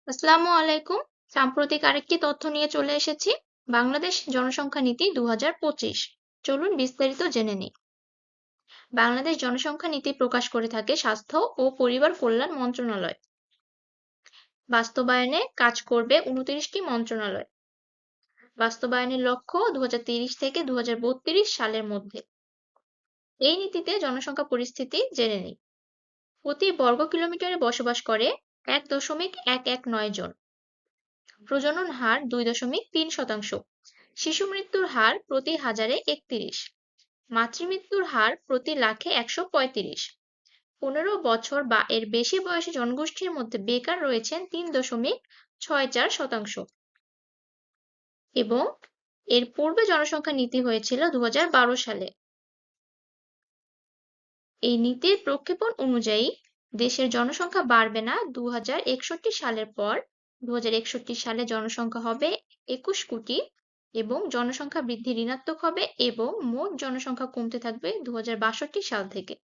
আসসালামু আলাইকুম। সাম্প্রতিক আরেকটি তথ্য নিয়ে চলে এসেছি। বাংলাদেশ জনসংখ্যা নীতি 2025। চলুন বিস্তারিত জেনে নিই। বাংলাদেশ জনসংখ্যা নীতি প্রকাশ করে থাকে স্বাস্থ্য ও পরিবার কল্যাণ মন্ত্রণালয়। বাস্তবায়নে কাজ করবে 29টি মন্ত্রণালয়। বাস্তবায়নের লক্ষ্য 2030 থেকে 2032 সালের মধ্যে। এই নীতিতে জনসংখ্যা পরিস্থিতি জেনে নিই। প্রতি বর্গ কিলোমিটারে বসবাস করে 1.119 জন। প্রজনন হার 2.3%। শিশু মৃত্যুর হার প্রতি হাজারে 31। মাতৃমৃত্যুর হার প্রতি লাখে 135। 15 বছর বা এর বেশি বয়সী জনগোষ্ঠীর মধ্যে বেকার রয়েছেন 3.64%। এবং এর পূর্বে জনসংখ্যা নীতি হয়েছিল 2012 সালে। এই নীতির প্রক্ষেপণ অনুযায়ী দেশের জনসংখ্যা বাড়বে না 2061 সালের পর। 2061 সালে জনসংখ্যা হবে 21 কোটি এবং জনসংখ্যা বৃদ্ধি ঋণাত্মক হবে এবং মোট জনসংখ্যা কমতে থাকবে 2062 সাল থেকে।